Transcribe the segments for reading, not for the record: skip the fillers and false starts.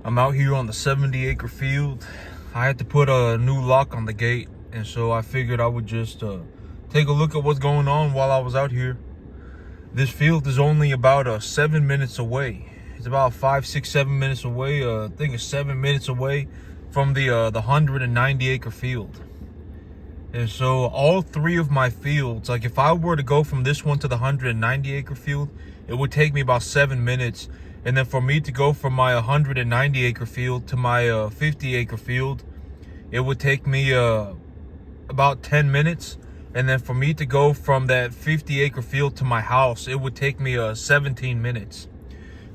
I'm out here on the 70-acre field. I had to put a new lock on the gate, and so I figured I would just take a look at what's going on while I was out here. This field is only about 7 minutes away. It's about 5, 6, 7 minutes away. I think it's 7 minutes away from the 190-acre field. And so all three of my fields, like if I were to go from this one to the 190-acre field, it would take me about 7 minutes. And then for me to go from my 190-acre field to my 50-acre field, it would take me about 10 minutes. And then for me to go from that 50-acre field to my house, it would take me 17 minutes.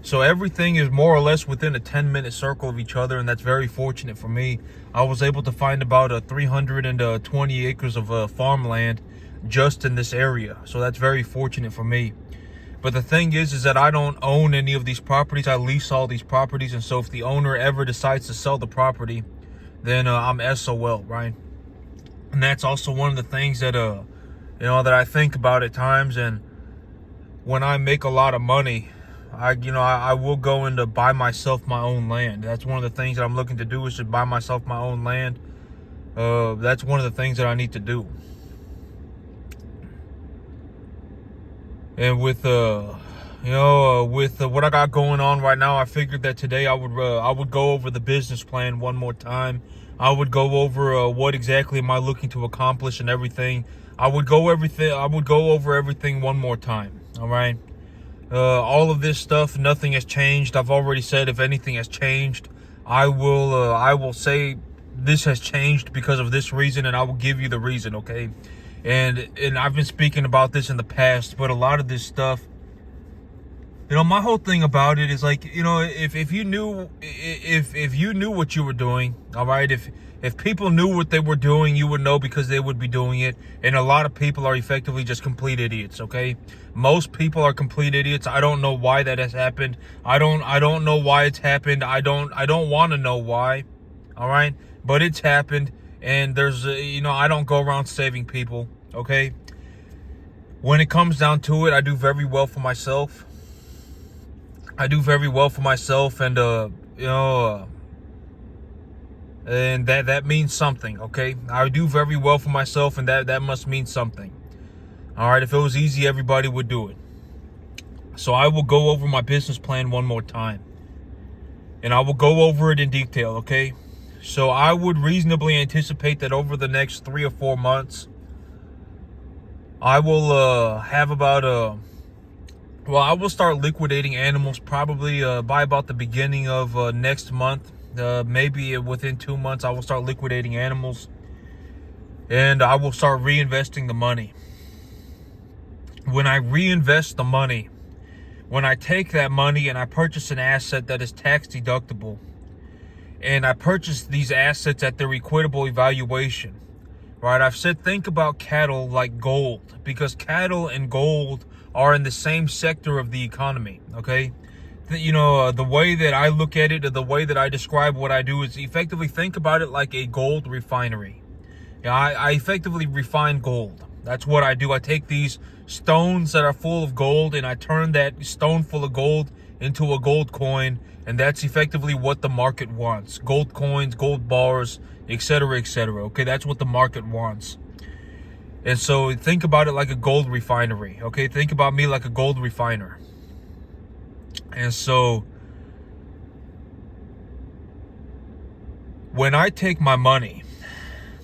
So everything is more or less within a 10-minute circle of each other, and that's very fortunate for me. I was able to find about 320 acres of farmland just in this area, so that's very fortunate for me. But the thing is that I don't own any of these properties. I lease all these properties, and so if the owner ever decides to sell the property, then I'm SOL, right? And that's also one of the things that that I think about at times. And when I make a lot of money, I will go into buy myself my own land. That's one of the things that I'm looking to do, is to buy myself my own land. That's one of the things that I need to do. And with what I got going on right now, I figured that today I would go over the business plan one more time. I would go over what exactly am I looking to accomplish and everything. I would go over everything one more time. All right. All of this stuff, nothing has changed. I've already said if anything has changed, I will say this has changed because of this reason, and I will give you the reason, okay? And I've been speaking about this in the past, but a lot of this stuff, my whole thing about it is like, if you knew what you were doing, all right, if people knew what they were doing, you would know because they would be doing it. And a lot of people are effectively just complete idiots, okay? Most people are complete idiots. I don't know why that has happened. I don't know why it's happened. I don't want to know why, all right? But it's happened, and there's I don't go around saving people, okay? When it comes down to it, I do very well for myself. And and that means something, okay? I do very well for myself, and that must mean something. All right, if it was easy, everybody would do it. So I will go over my business plan one more time, and I will go over it in detail, okay? So I would reasonably anticipate that over the next 3 or 4 months, I will have about I will start liquidating animals probably by about the beginning of next month. Maybe within 2 months, I will start liquidating animals, and I will start reinvesting the money. When I reinvest the money, when I take that money and I purchase an asset that is tax deductible, and I purchase these assets at their equitable evaluation, right? I've said think about cattle like gold, because cattle and gold are in the same sector of the economy, okay? The way that I look at it, or the way that I describe what I do, is effectively think about it like a gold refinery. I effectively refine gold. That's what I do. I take these stones that are full of gold, and I turn that stone full of gold into a gold coin, and that's effectively what the market wants. Gold coins, gold bars, etc., etc. Okay, that's what the market wants. And so think about it like a gold refinery, okay? Think about me like a gold refiner. And so when I take my money,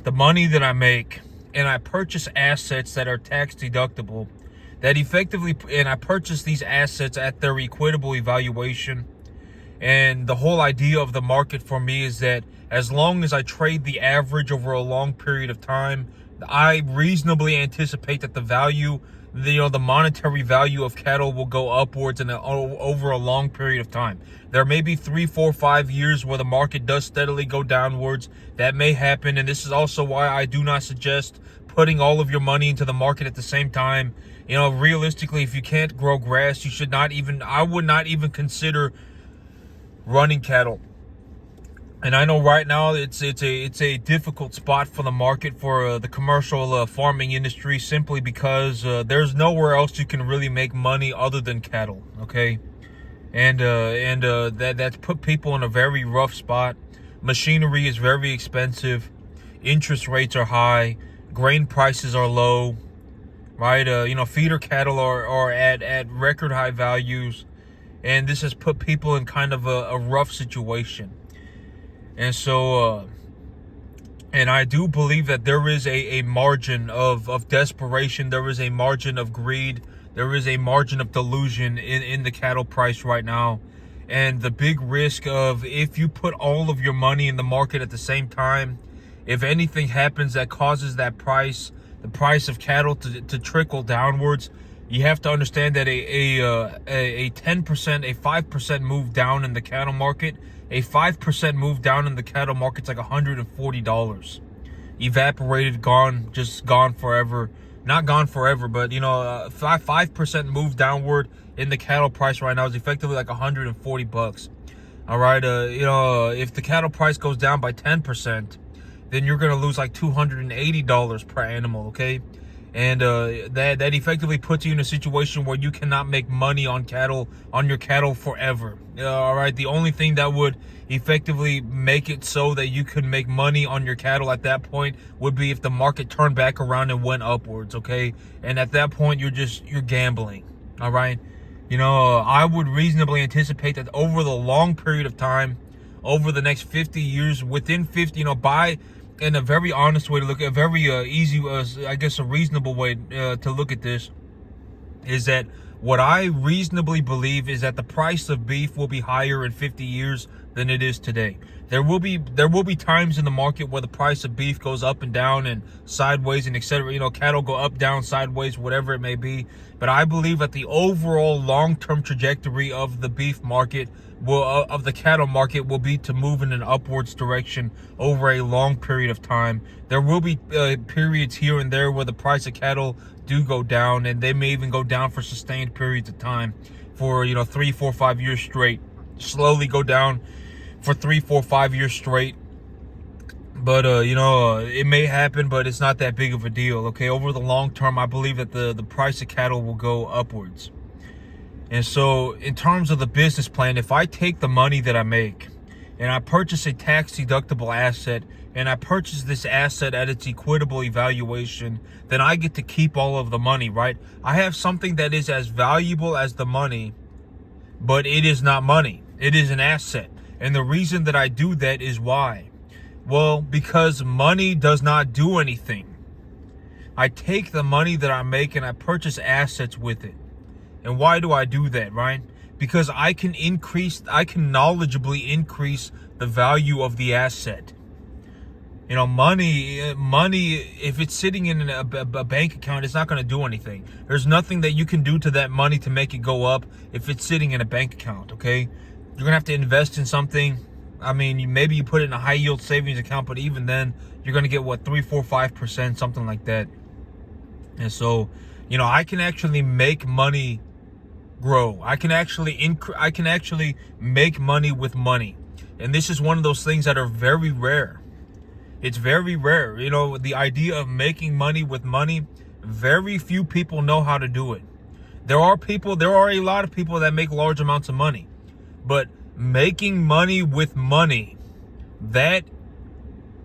the money that I make, and I purchase assets that are tax deductible, and I purchase these assets at their equitable evaluation. And the whole idea of the market for me is that as long as I trade the average over a long period of time, I reasonably anticipate that the value, the monetary value of cattle will go upwards over a long period of time. There may be 3, 4, 5 years where the market does steadily go downwards. That may happen, and this is also why I do not suggest putting all of your money into the market at the same time. Realistically, if you can't grow grass, I would not even consider running cattle. And I know right now it's a difficult spot for the market for the commercial farming industry, simply because there's nowhere else you can really make money other than cattle, okay? and that's put people in a very rough spot. Machinery is very expensive, interest rates are high, grain prices are low, right? Feeder cattle are at record high values, and this has put people in kind of a rough situation. And so and I do believe that there is a margin of desperation, there is a margin of greed, there is a margin of delusion in the cattle price right now. And the big risk of, if you put all of your money in the market at the same time, if anything happens that causes the price of cattle to trickle downwards, you have to understand that a 10%, a 5% move down in the cattle market, a 5% move down in the cattle market's like $140. Evaporated, gone, just gone forever. Not gone forever, but 5% move downward in the cattle price right now is effectively like $140. All right, if the cattle price goes down by 10%, then you're gonna lose like $280 per animal. Okay, and that effectively puts you in a situation where you cannot make money on your cattle forever. All right, the only thing that would effectively make it so that you could make money on your cattle at that point would be if the market turned back around and went upwards. Okay, and at that point you're gambling. All right, I would reasonably anticipate that over the long period of time, over the next 50 years, within 50, in a very honest way to look at, a very easy, I guess a reasonable way to look at this, is that what I reasonably believe is that the price of beef will be higher in 50 years than it is today. There will be times in the market where the price of beef goes up and down and sideways and etc. Cattle go up, down, sideways, whatever it may be. But I believe that the overall long-term trajectory of the beef market of the cattle market will be to move in an upwards direction over a long period of time. There will be periods here and there where the price of cattle do go down, and they may even go down for sustained periods of time for 3, 4, 5 years straight. Slowly go down for 3, 4, 5 years straight. But it may happen, but it's not that big of a deal. Okay, over the long term, I believe that the price of cattle will go upwards. And so in terms of the business plan, if I take the money that I make and I purchase a tax deductible asset, and I purchase this asset at its equitable evaluation, then I get to keep all of the money, right? I have something that is as valuable as the money, but it is not money. It is an asset. And the reason that I do that is why? Well, because money does not do anything. I take the money that I make and I purchase assets with it. And why do I do that, right? Because I can knowledgeably increase the value of the asset. Money, if it's sitting in a bank account, it's not going to do anything. There's nothing that you can do to that money to make it go up if it's sitting in a bank account, okay? You're going to have to invest in something. I mean, maybe you put it in a high yield savings account, but even then, you're going to get 3, 4, 5%, something like that. And so, I can actually make money grow. I can actually make money with money. And this is one of those things that are very rare. It's very rare. The idea of making money with money, very few people know how to do it. There are a lot of people that make large amounts of money, but making money with money, that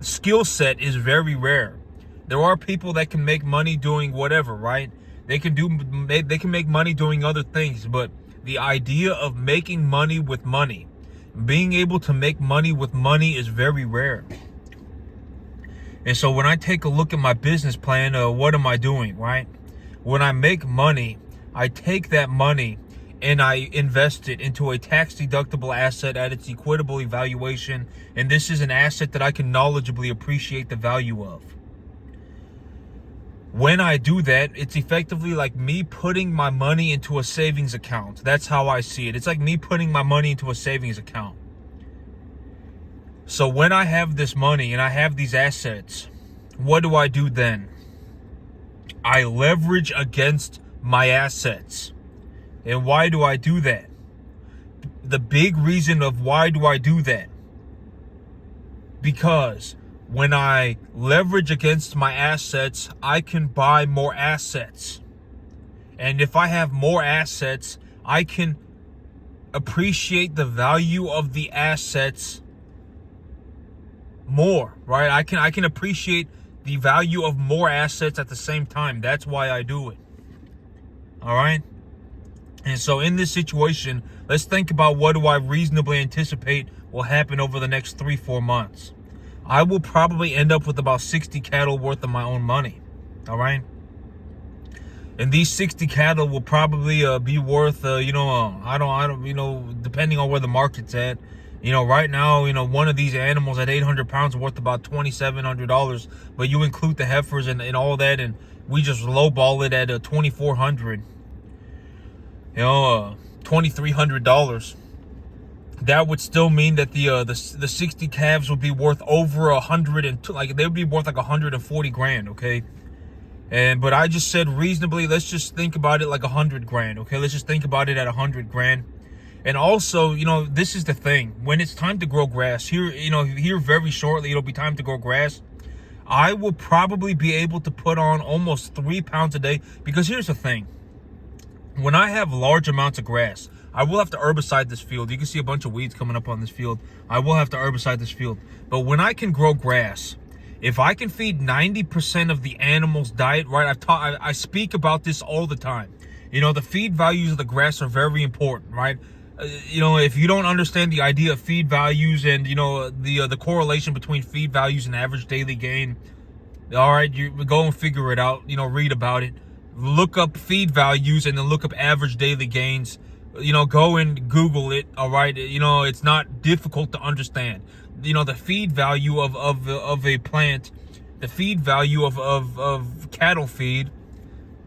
skill set is very rare. There are people that can make money doing whatever, right? They can make money doing other things, but the idea of making money with money, being able to make money with money, is very rare. And so when I take a look at my business plan, what am I doing, right? When I make money, I take that money and I invest it into a tax-deductible asset at its equitable evaluation. And this is an asset that I can knowledgeably appreciate the value of. When I do that, it's effectively like me putting my money into a savings account. That's how I see it. It's like me putting my money into a savings account. So when I have this money and I have these assets, what do I do then? I leverage against my assets. And why do I do that? The big reason of why do I do that? Because when I leverage against my assets, I can buy more assets. And if I have more assets, I can appreciate the value of the assets more, right? I can appreciate the value of more assets at the same time. That's why I do it. All right. And so in this situation, let's think about what do I reasonably anticipate will happen over the next 3-4 months. I will probably end up with about 60 cattle worth of my own money. All right. And these 60 cattle will probably be worth, I don't, depending on where the market's at. Right now, one of these animals at 800 pounds worth about $2,700. But you include the heifers and all that, and we just lowball it at $2,400. $2,300. That would still mean that the 60 calves would be worth over 100 and they would be worth like 140 grand. Okay. But I just said reasonably, let's just think about it like 100 grand. Okay. Let's just think about it at 100 grand. And also, this is the thing. When it's time to grow grass, here very shortly, it'll be time to grow grass. I will probably be able to put on almost 3 pounds a day. Because here's the thing. When I have large amounts of grass, I will have to herbicide this field. You can see a bunch of weeds coming up on this field. I will have to herbicide this field. But when I can grow grass, if I can feed 90% of the animal's diet, right? I speak about this all the time. The feed values of the grass are very important, right? If you don't understand the idea of feed values and, the correlation between feed values and average daily gain, all right, you go and figure it out, read about it. Look up feed values and then look up average daily gains. Go and Google it, all right? It's not difficult to understand. The feed value of a plant, the feed value of cattle feed,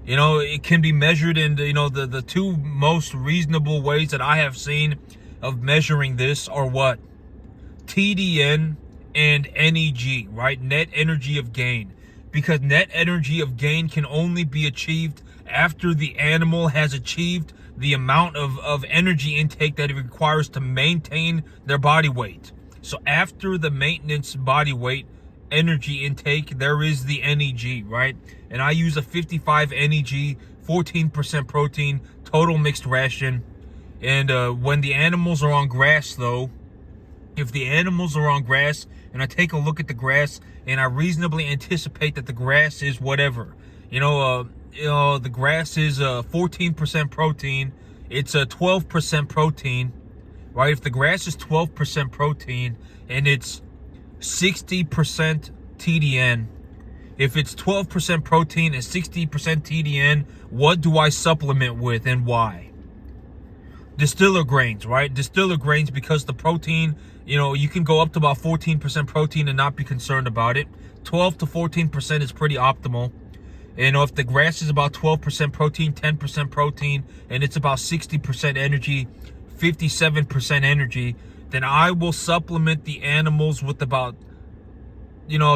it can be measured in the two most reasonable ways that I have seen of measuring this are what? TDN and NEG, right? Net energy of gain. Because net energy of gain can only be achieved after the animal has achieved the amount of energy intake that it requires to maintain their body weight. So after the maintenance body weight energy intake, there is the NEG, right? And I use a 55 NEG, 14% protein, total mixed ration. And when the animals are on grass, though, if the animals are on grass and I take a look at the grass and I reasonably anticipate that the grass is whatever, the grass is 14% protein, it's a 12% protein, right? If the grass is 12% protein and it's 60% TDN, if it's 12% protein and 60% TDN, what do I supplement with and why? Distiller grains, right? Distiller grains, because the protein, you can go up to about 14% protein and not be concerned about it. 12 to 14% is pretty optimal. If the grass is about 12% protein, 10% protein, and it's about 60% energy, 57% energy, then I will supplement the animals with about,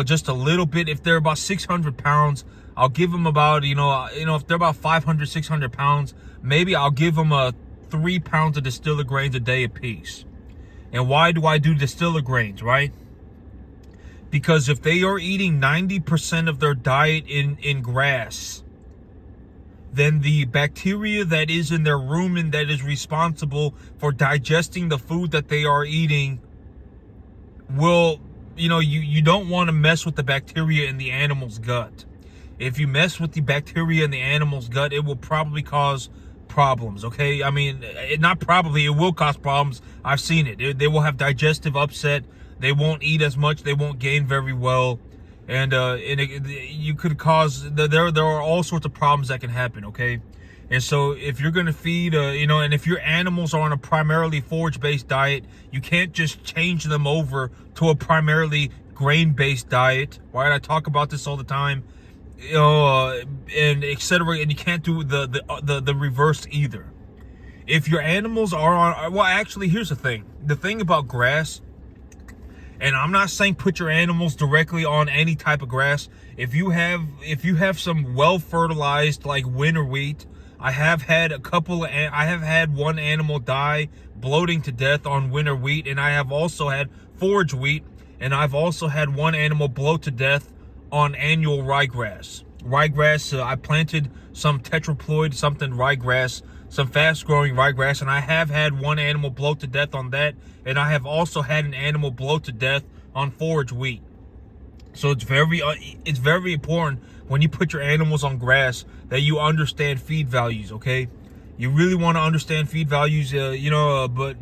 just a little bit. If they're about 600 pounds, I'll give them about, if they're about 500, 600 pounds, maybe I'll give them 3 pounds of distiller grains a day apiece. And why do I do distiller grains, right? Because if they are eating 90% of their diet in grass, then the bacteria that is in their rumen that is responsible for digesting the food that they are eating will, you don't want to mess with the bacteria in the animal's gut. If you mess with the bacteria in the animal's gut, it will probably cause problems, okay? I mean, it will cause problems. I've seen it. They will have digestive upset. They won't eat as much. They won't gain very well. You could cause, there are all sorts of problems that can happen, okay? And so if you're going to feed, and if your animals are on a primarily forage-based diet, you can't just change them over to a primarily grain-based diet, right? I talk about this all the time, and etc. And you can't do the reverse either. If your animals are on, well, actually, here's the thing. The thing about grass, and I'm not saying put your animals directly on any type of grass. If you have some well fertilized like winter wheat, I have had one animal die bloating to death on winter wheat, and I have also had forage wheat, and I've also had one animal bloat to death on annual ryegrass. I planted some tetraploid ryegrass some fast-growing ryegrass, and I have had one animal blow to death on that, and I have also had an animal blow to death on forage wheat. So it's very important when you put your animals on grass that you understand feed values, okay? You really want to understand feed values, but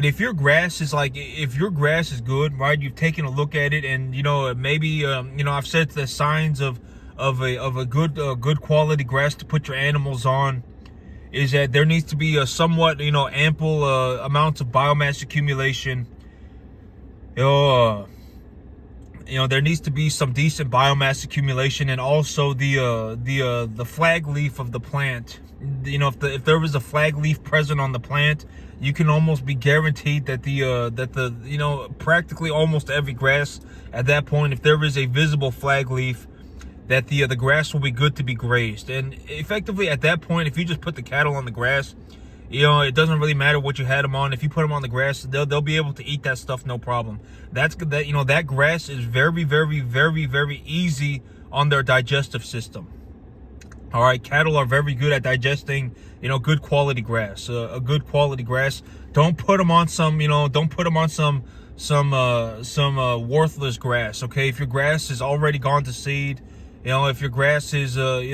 if your grass is good, right? You've taken a look at it, and maybe I've said the signs of a good quality grass to put your animals on is that there needs to be a somewhat ample amounts of biomass accumulation. There needs to be some decent biomass accumulation, and also the flag leaf of the plant. If there was a flag leaf present on the plant, you can almost be guaranteed that practically almost every grass at that point, if there is a visible flag leaf, that the grass will be good to be grazed. And effectively at that point, if you just put the cattle on the grass, it doesn't really matter what you had them on. If you put them on the grass, they'll be able to eat that stuff, no problem. That grass is very, very, very, very easy on their digestive system. All right, cattle are very good at digesting, good quality grass. A good quality grass. Don't put them on some worthless grass. Okay, if your grass is already gone to seed, if your grass is if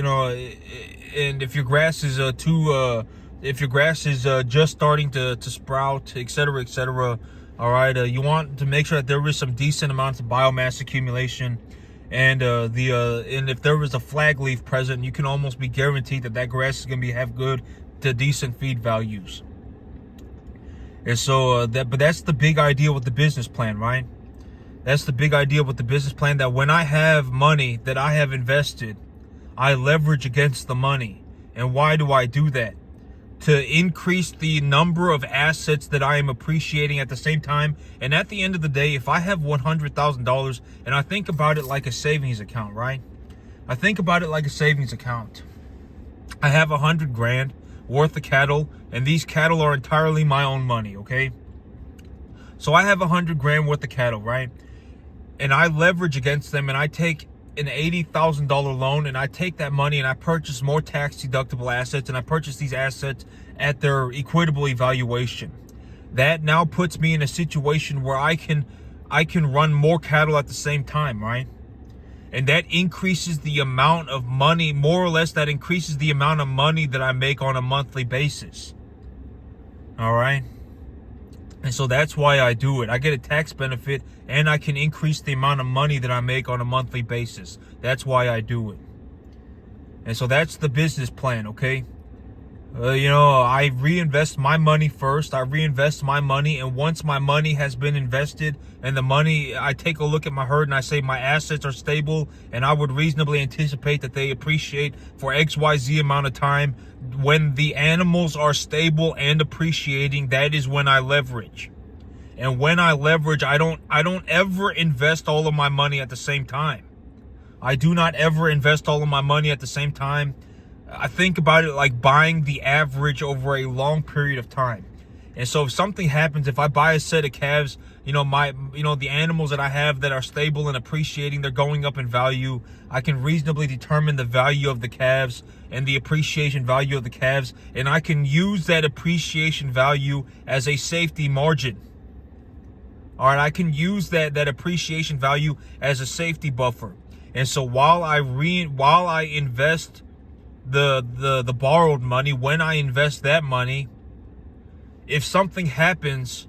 your grass is just starting to sprout, etc., all right, you want to make sure that there is some decent amounts of biomass accumulation, and if there is a flag leaf present, you can almost be guaranteed that grass is going to have good to decent feed values. And so but that's the big idea with the business plan, right? That's the big idea with the business plan, that when I have money that I have invested, I leverage against the money. And why do I do that? To increase the number of assets that I am appreciating at the same time. And at the end of the day, if I have $100,000, and I think about it like a savings account, right? I think about it like a savings account. I have $100,000 worth of cattle, and these cattle are entirely my own money, okay? So I have $100,000 worth of cattle, right? And I leverage against them, and I take an $80,000 loan, and I take that money and I purchase more tax deductible assets, and I purchase these assets at their equitable evaluation. That now puts me in a situation where I can run more cattle at the same time, right? And that increases the amount of money, more or less, that increases the amount of money that I make on a monthly basis. All right? And so that's why I do it. I get a tax benefit, and I can increase the amount of money that I make on a monthly basis. That's why I do it. And so that's the business plan, okay? I reinvest my money first. I reinvest my money, and once my money has been invested, and I take a look at my herd and I say my assets are stable, and I would reasonably anticipate that they appreciate for XYZ amount of time. When the animals are stable and appreciating, that is when I leverage. And when I leverage, I don't ever invest all of my money at the same time. I do not ever invest all of my money at the same time. I think about it like buying the average over a long period of time. And so if something happens, if I buy a set of calves, the animals that I have that are stable and appreciating, they're going up in value, I can reasonably determine the value of the calves and the appreciation value of the calves, and I can use that appreciation value as a safety margin. All right, I can use that appreciation value as a safety buffer. And so while I invest the borrowed money, when I invest that money, if something happens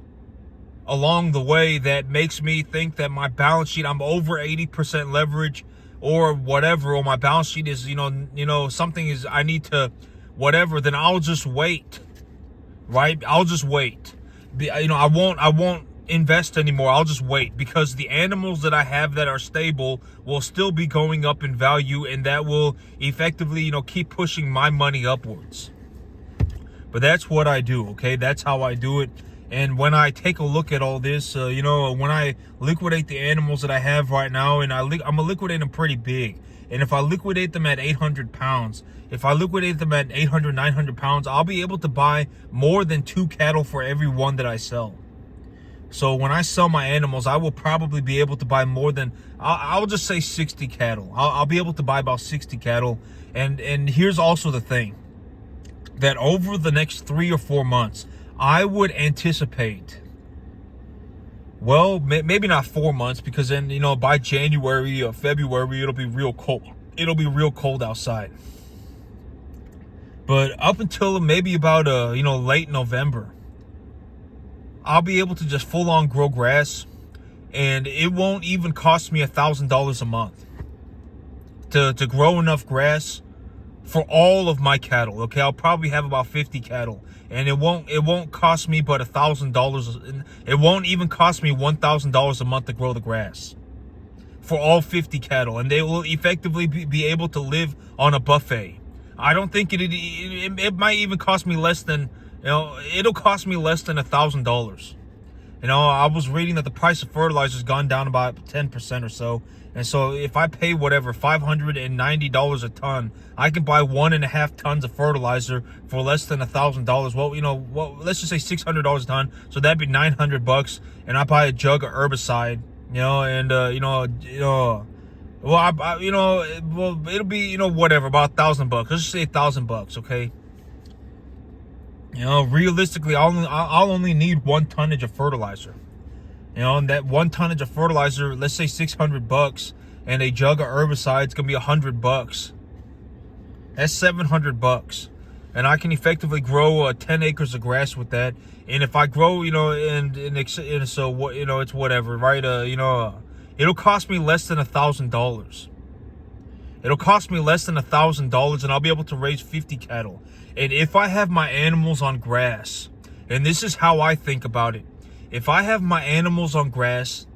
along the way that makes me think that my balance sheet, I'm over 80% leverage or whatever, or my balance sheet is, something is, I need to whatever, then I'll just wait, right? I'll just wait. I won't invest anymore. I'll just wait, because the animals that I have that are stable will still be going up in value, and that will effectively, keep pushing my money upwards. But that's what I do, okay? That's how I do it. And when I take a look at all this, when I liquidate the animals that I have right now, and I'm gonna liquidate them pretty big. And if I liquidate them at 800 pounds, if I liquidate them at 800, 900 pounds, I'll be able to buy more than 2 cattle for every one that I sell. So when I sell my animals, I will probably be able to buy more than, I'll just say 60 cattle. I'll be able to buy about 60 cattle. And here's also the thing. that over the next 3 or 4 months, I would anticipate, well, maybe not 4 months, because then, by January or February, it'll be real cold. It'll be real cold outside. But up until maybe about, late November, I'll be able to just full on grow grass, and it won't even cost me $1,000 a month to grow enough grass for all of my cattle. Okay, I'll probably have about 50 cattle, and it won't cost me but $1,000. It won't even cost me $1,000 a month to grow the grass for all 50 cattle, and they will effectively be able to live on a buffet. I don't think it might even cost me less than, it'll cost me less than $1,000. I was reading that the price of fertilizer has gone down about 10% or so. And so if I pay whatever, $590 a ton, I can buy 1.5 tons of fertilizer for less than $1,000. Well, let's just say $600 a ton. So that'd be $900. And I buy a jug of herbicide, it'll be, whatever, about $1,000. Let's just say $1,000, okay? Realistically, I'll only need 1 tonnage of fertilizer. And that 1 tonnage of fertilizer, let's say $600, and a jug of herbicide, it's gonna be $100. That's $700, and I can effectively grow 10 acres of grass with that. And if I grow, and so what, it's whatever, right? It'll cost me less than $1,000. It'll cost me less than $1,000, and I'll be able to raise 50 cattle. And if I have my animals on grass, and this is how I think about it, if I have my animals on grass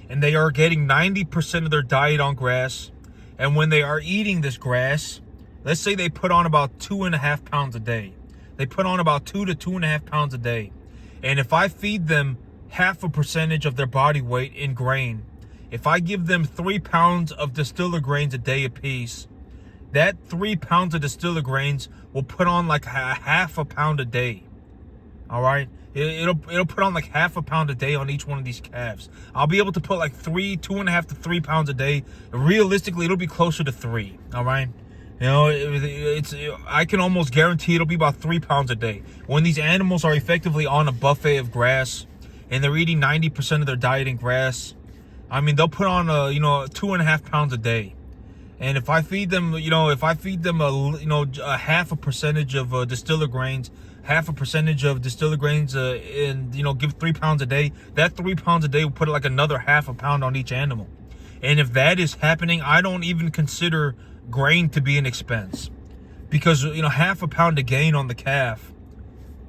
and they are getting 90% of their diet on grass, and when they are eating this grass, let's say they put on about 2.5 pounds a day. They put on about 2 to 2.5 pounds a day. And if I feed them 0.5% of their body weight in grain, if I give them 3 pounds of distiller grains a day apiece, that 3 pounds of distiller grains will put on like 0.5 pound a day. All right, it'll put on like 0.5 pound a day on each one of these calves. I'll be able to put like 2.5 to 3 pounds a day. Realistically, it'll be closer to 3. All right, I can almost guarantee it'll be about 3 pounds a day. When these animals are effectively on a buffet of grass and they're eating 90% of their diet in grass, I mean, they'll put on 2.5 pounds a day. And if I feed them, a 0.5% of distiller grains, 0.5% of distiller grains, and give 3 pounds a day, that 3 pounds a day will put like another 0.5 pound on each animal. And if that is happening, I don't even consider grain to be an expense, because 0.5 pound of gain on the calf,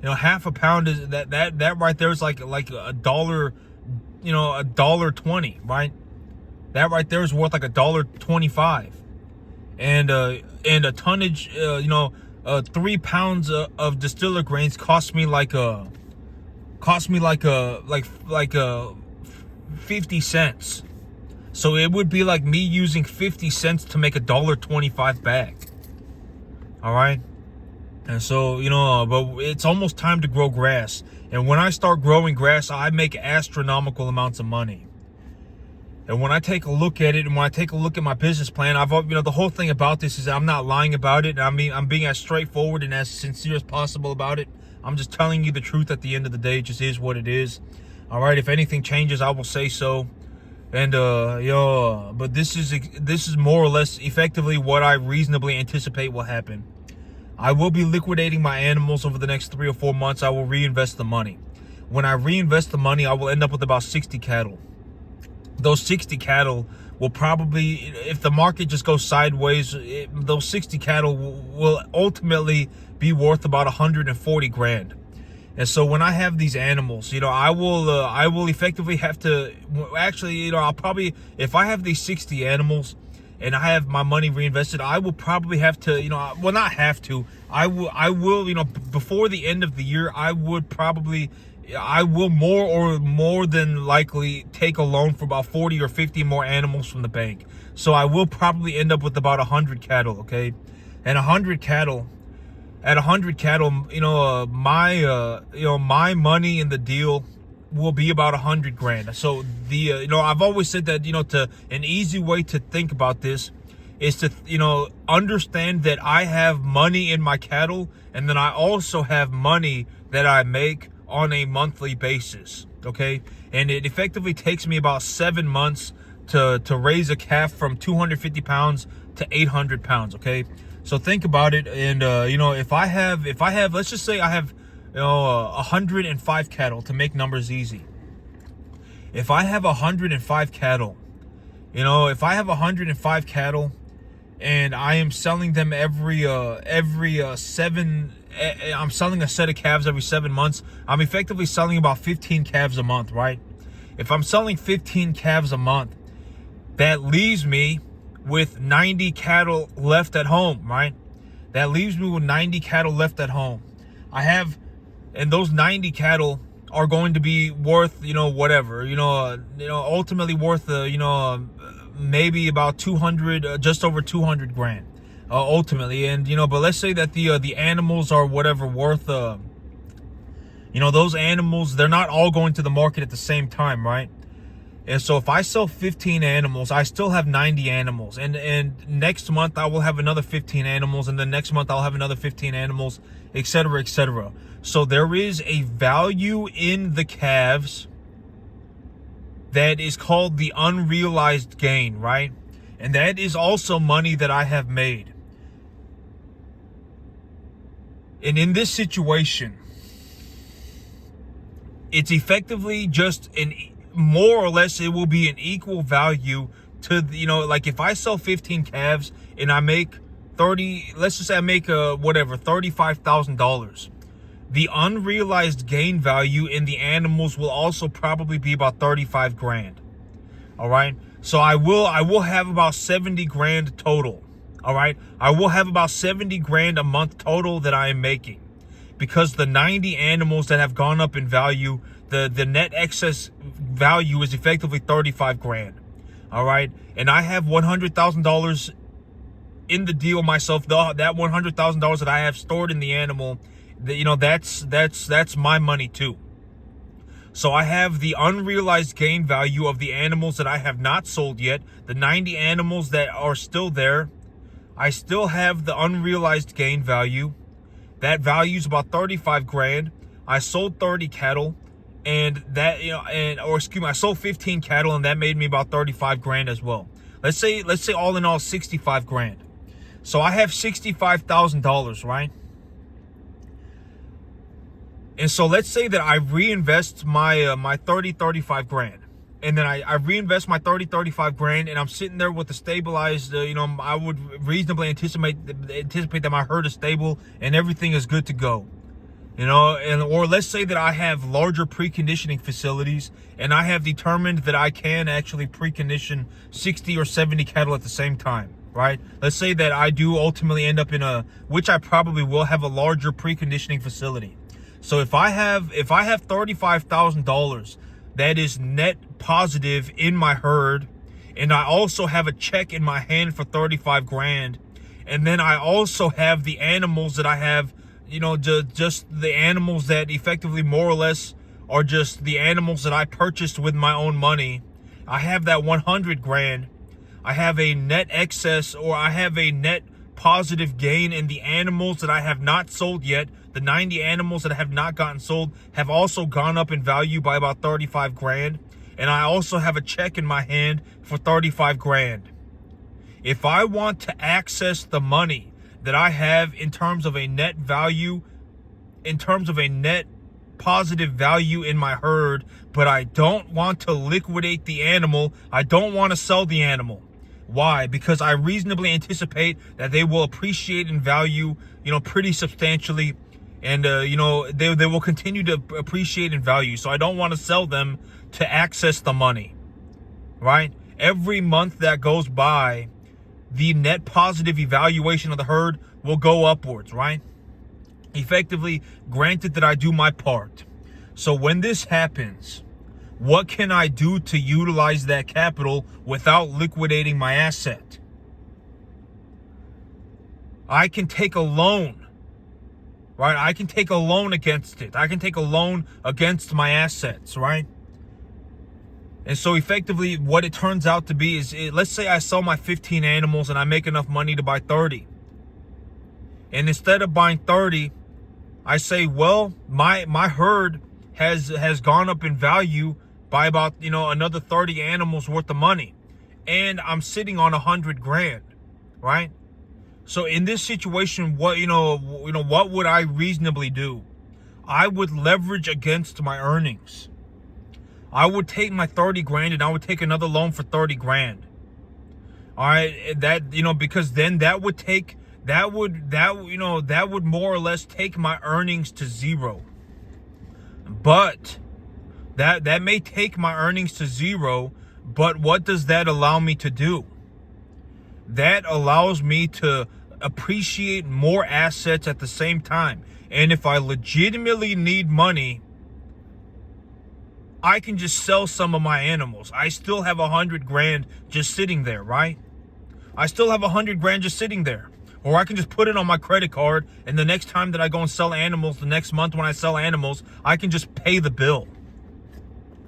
0.5 pound is that right there is like $1, $1.20, right? That right there is worth like $1.25. And a tonnage, 3 pounds of distiller grains cost me like 50 cents. So it would be like me using 50 cents to make $1.25 back. All right. And so, but it's almost time to grow grass. And when I start growing grass, I make astronomical amounts of money. And when I take a look at it, and when I take a look at my business plan, the whole thing about this is I'm not lying about it. I'm being as straightforward and as sincere as possible about it. I'm just telling you the truth at the end of the day. It just is what it is. All right. If anything changes, I will say so. And, but this is more or less effectively what I reasonably anticipate will happen. I will be liquidating my animals over the next 3 or 4 months. I will reinvest the money. When I reinvest the money, I will end up with about 60 cattle. Those 60 cattle will probably, if the market just goes sideways, those 60 cattle will ultimately be worth about 140 grand. And so when I have these animals, I will effectively have to, actually, I'll probably, if I have these 60 animals and I have my money reinvested, I will probably have to, not have to, I will, before the end of the year, I will more than likely take a loan for about 40 or 50 more animals from the bank. So I will probably end up with about 100 cattle, okay? And 100 cattle, at 100 cattle, my money in the deal will be about 100 grand. So I've always said that, to an easy way to think about this is to, understand that I have money in my cattle, and then I also have money that I make on a monthly basis. Okay. And it effectively takes me about 7 months to raise a calf from 250 pounds to 800 pounds. Okay. So think about it. And, if I have, let's just say I have, 105 cattle, to make numbers easy. If I have 105 cattle, and I am selling them every seven, I'm selling a set of calves every 7 months. I'm effectively selling about 15 calves a month, right? If I'm selling 15 calves a month, that leaves me with 90 cattle left at home, right? That leaves me with 90 cattle left at home. And those 90 cattle are going to be worth, whatever, ultimately worth, maybe about 200, just over 200 grand, ultimately. And, but let's say that the animals are whatever worth, those animals, they're not all going to the market at the same time, right? And so if I sell 15 animals, I still have 90 animals. And next month I will have another 15 animals. And then next month I'll have another 15 animals, et cetera, et cetera. So there is a value in the calves that is called the unrealized gain, right? And that is also money that I have made. And in this situation, it's effectively just more or less, it will be an equal value to, like if I sell 15 calves and I make 30, let's just say I make $35,000. The unrealized gain value in the animals will also probably be about 35 grand. All right. So I will have about 70 grand total. All right. I will have about 70 grand a month total that I am making, because the 90 animals that have gone up in value, the net excess value is effectively 35 grand. All right. And I have $100,000 in the deal myself. That $100,000 that I have stored in the animal, that's my money too. So I have the unrealized gain value of the animals that I have not sold yet. The 90 animals that are still there, I still have the unrealized gain value. That value is about 35 grand. I sold 30 cattle, and that, I sold 15 cattle, and that made me about 35 grand as well. Let's say all in all 65 grand. So I have $65,000, right? And so let's say that I reinvest my 35 grand. And then I reinvest my 35 grand, and I'm sitting there with the stabilized, I would reasonably anticipate that my herd is stable and everything is good to go. Or let's say that I have larger preconditioning facilities, and I have determined that I can actually precondition 60 or 70 cattle at the same time, right? Let's say that I do ultimately end up which I probably will have, a larger preconditioning facility. So if I have $35,000 that is net positive in my herd, and I also have a check in my hand for 35 grand, and then I also have the animals that I have, just the animals that effectively more or less are just the animals that I purchased with my own money. I have that 100 grand. I have a net excess, or I have a net positive gain in the animals that I have not sold yet. The 90 animals that have not gotten sold have also gone up in value by about 35 grand. And I also have a check in my hand for 35 grand. If I want to access the money that I have in terms of a net value, in terms of a net positive value in my herd, but I don't want to liquidate the animal, I don't want to sell the animal. Why? Because I reasonably anticipate that they will appreciate in value, pretty substantially. And, they will continue to appreciate in value. So I don't want to sell them to access the money, right? Every month that goes by, the net positive evaluation of the herd will go upwards, right? Effectively, granted that I do my part. So when this happens, what can I do to utilize that capital without liquidating my asset? I can take a loan. Right? I can take a loan against it. I can take a loan against my assets, right? And so effectively what it turns out to be is, let's say I sell my 15 animals and I make enough money to buy 30. And instead of buying 30, I say, well, my herd has gone up in value by about, another 30 animals worth of money. And I'm sitting on 100 grand, right? So in this situation, what would I reasonably do? I would leverage against my earnings. I would take my 30 grand and I would take another loan for 30 grand. All right, because then that would more or less take my earnings to zero. But that may take my earnings to zero, but what does that allow me to do? That allows me to appreciate more assets at the same time. And if I legitimately need money, I can just sell some of my animals. I still have 100 grand just sitting there, right? I still have 100 grand just sitting there. Or I can just put it on my credit card, and the next time that I go and sell animals, the next month when I sell animals, I can just pay the bill.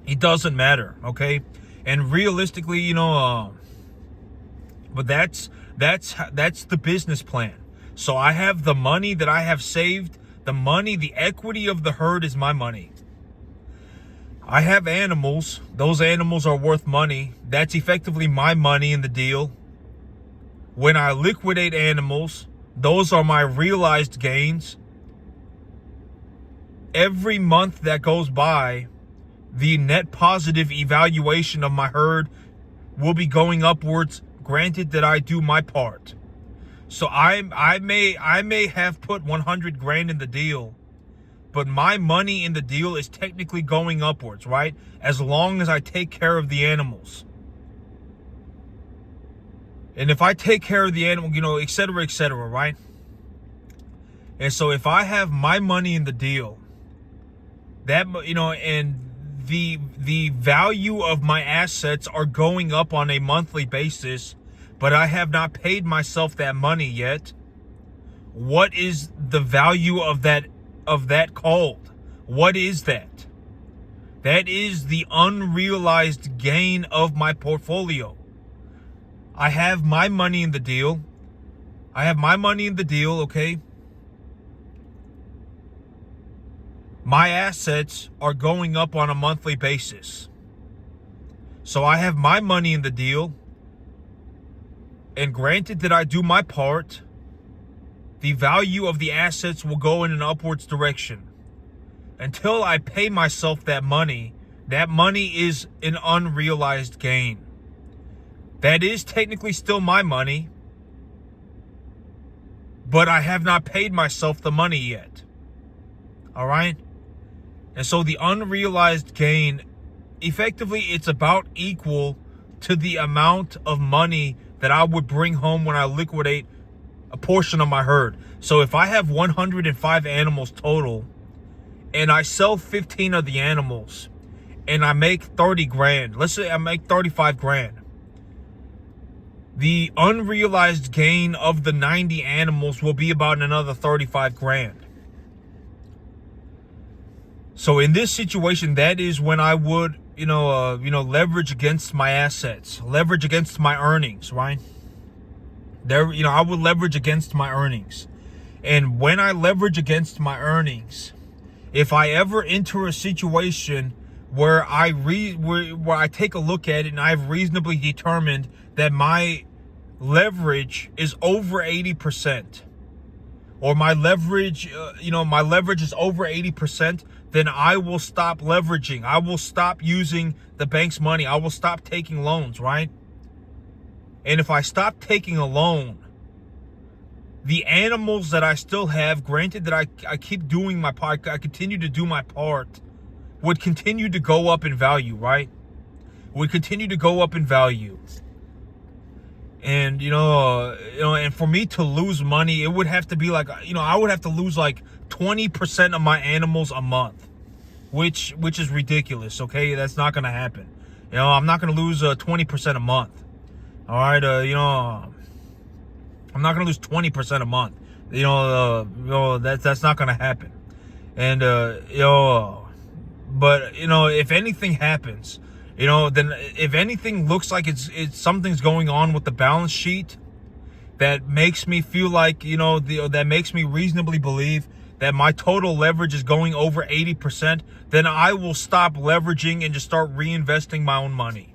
It doesn't matter, okay? And realistically, but that's the business plan. So I have the money that I have saved. The equity of the herd is my money. I have animals. Those animals are worth money. That's effectively my money in the deal. When I liquidate animals, those are my realized gains. Every month that goes by, the net positive evaluation of my herd will be going upwards, granted that I do my part. So I may have put 100 grand in the deal, but my money in the deal is technically going upwards, right? As long as I take care of the animals. And if I take care of the animal, et cetera, right? And so if I have my money in the deal, that, and the value of my assets are going up on a monthly basis, but I have not paid myself that money yet, what is the value of that called? What is that? That is the unrealized gain of my portfolio. I have my money in the deal. Okay? My assets are going up on a monthly basis. So I have my money in the deal. And granted that I do my part, the value of the assets will go in an upwards direction. Until I pay myself that money is an unrealized gain. That is technically still my money, but I have not paid myself the money yet. All right? And so the unrealized gain, effectively, it's about equal to the amount of money that I would bring home when I liquidate a portion of my herd. So if I have 105 animals total, and I sell 15 of the animals, and I make 30 grand, let's say I make 35 grand, the unrealized gain of the 90 animals will be about another 35 grand. So in this situation, that is when I would, leverage against my assets, leverage against my earnings, right? I would leverage against my earnings. And when I leverage against my earnings, if I ever enter a situation where where I take a look at it and I've reasonably determined that my leverage is over 80%, or my leverage is over 80%, then I will stop leveraging. I will stop using the bank's money. I will stop taking loans, right? And if I stop taking a loan, the animals that I still have, granted that I keep doing my part, I continue to do my part, would continue to go up in value, right? Would continue to go up in value. And, and for me to lose money, it would have to be like, I would have to lose like 20% of my animals a month, which is ridiculous. Okay. That's not going to happen. I'm not going to lose 20% a month. All right. I'm not going to lose 20% a month. That's not going to happen. And, but if anything happens, then if anything looks like it's something's going on with the balance sheet that makes me feel like, that makes me reasonably believe that my total leverage is going over 80%, then I will stop leveraging and just start reinvesting my own money.